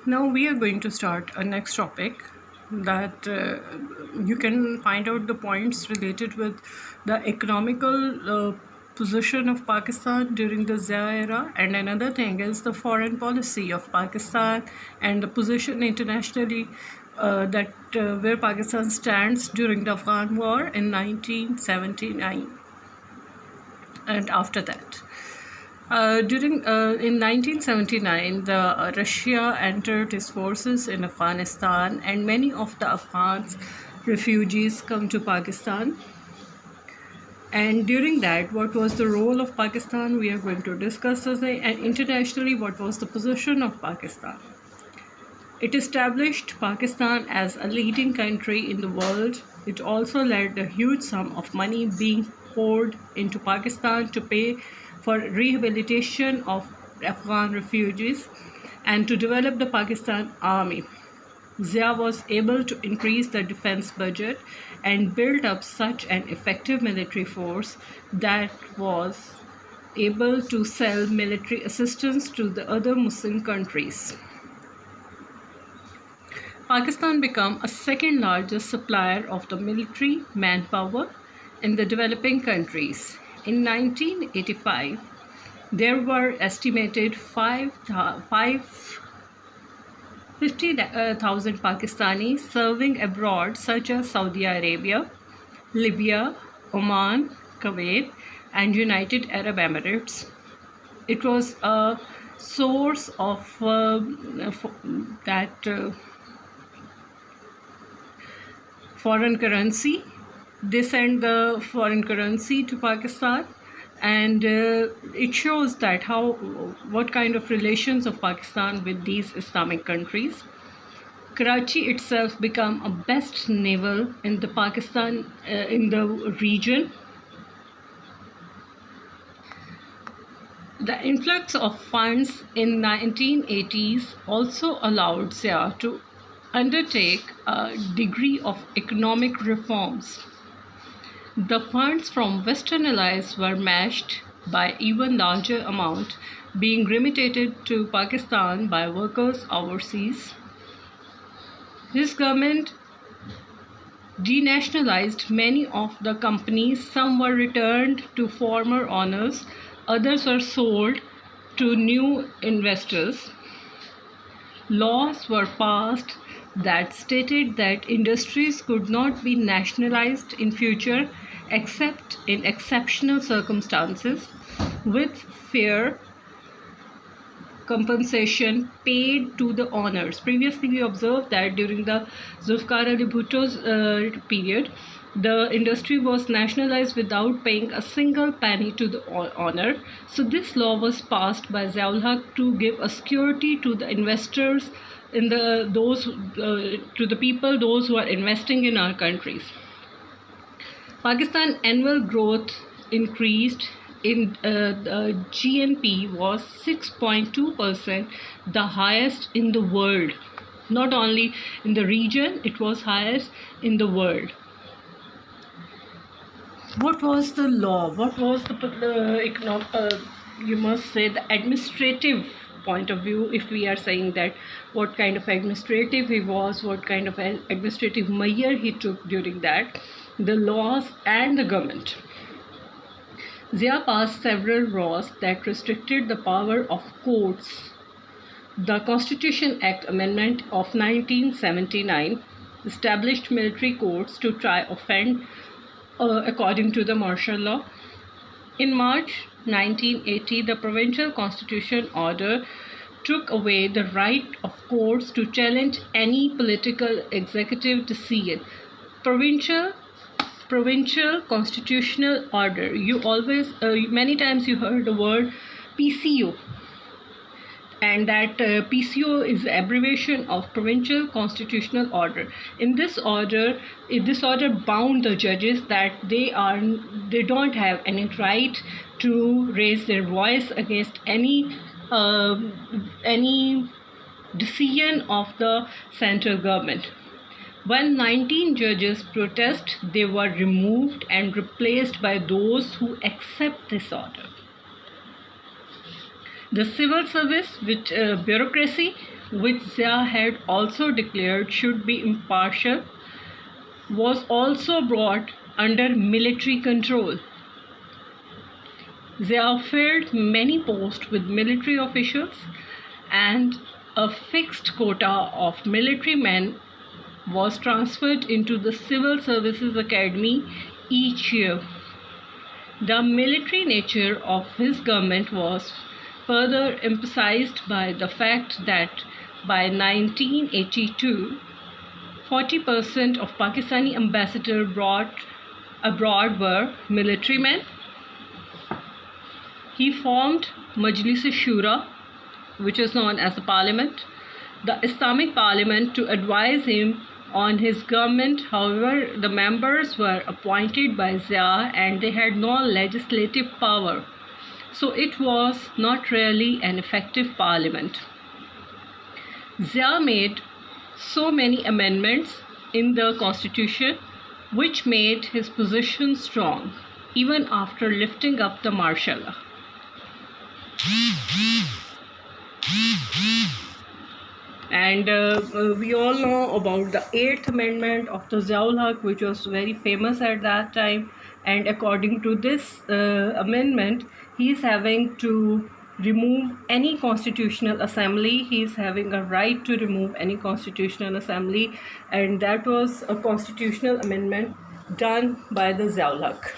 Now we are going to start a next topic that you can find out the points related with the economical position of Pakistan during the Zia era, and another thing is the foreign policy of Pakistan and the position internationally that where Pakistan stands during the Afghan War in 1979 and after that. During in 1979, Russia entered its forces in Afghanistan, and many of the Afghans refugees come to Pakistan. And during that, what was the role of Pakistan? We are going to discuss today. And internationally, what was the position of Pakistan? It established Pakistan as a leading country in the world. It also led a huge sum of money being poured into Pakistan to pay for rehabilitation of Afghan refugees and to develop the Pakistan army. Zia was able to increase the defense budget and build up such an effective military force that was able to sell military assistance to the other Muslim countries. Pakistan became a second largest supplier of the military manpower in the developing countries. In 1985, there were estimated 50,000 Pakistanis serving abroad, such as Saudi Arabia, Libya, Oman, Kuwait, and United Arab Emirates. It was a source of foreign currency. They sent the foreign currency to Pakistan, and it shows that what kind of relations of Pakistan with these Islamic countries. Karachi itself became a best naval in the Pakistan in the region. The influx of funds in 1980s also allowed Zia to undertake a degree of economic reforms. The funds from Western allies were matched by even larger amount being remitted to Pakistan by workers overseas. His government denationalized many of the companies. Some were returned to former owners, others were sold to new investors. Laws were passed that stated that industries could not be nationalized in future except in exceptional circumstances, with fair compensation paid to the owners. Previously, we observed that during the Zulfikar Ali Bhutto's period, the industry was nationalized without paying a single penny to the owner. So this law was passed by Ziaul Haq to give a security to the investors, to the people, those who are investing in our countries. Pakistan annual growth increased in the GNP was 6.2%, the highest in the world. Not only in the region, it was highest in the world. What was the law? What was the you must say the administrative point of view? If we are saying that, what kind of administrative he was, what kind of administrative measure he took during that, the laws and the government. Zia passed several laws that restricted the power of courts. The Constitution Act Amendment of 1979 established military courts to try offend according to the martial law. In March 1980, the Provincial Constitution Order took away the right of courts to challenge any political executive decision. Provincial Constitutional Order. You always, many times you heard the word PCO, and that PCO is the abbreviation of Provincial Constitutional Order. In this order bound the judges that they don't have any right to raise their voice against any decision of the central government. When 19 judges protest, they were removed and replaced by those who accept this order. The civil service, which bureaucracy, which Zia had also declared should be impartial, was also brought under military control. Zia filled many posts with military officials, and a fixed quota of military men was transferred into the Civil Services Academy each year. The military nature of his government was further emphasized by the fact that by 1982, 40% of Pakistani ambassadors brought abroad were military men. He formed Majlis-e-Shura, which is known as the Parliament, the Islamic Parliament, to advise him on his government. However, the members were appointed by Zia and they had no legislative power. So it was not really an effective parliament. Zia made so many amendments in the constitution which made his position strong even after lifting up the martial law. And we all know about the 8th Amendment of the Ziaul Haq, which was very famous at that time. And according to this amendment, he is having to remove any constitutional assembly. He is having a right to remove any constitutional assembly. And that was a constitutional amendment done by the Ziaul Haq.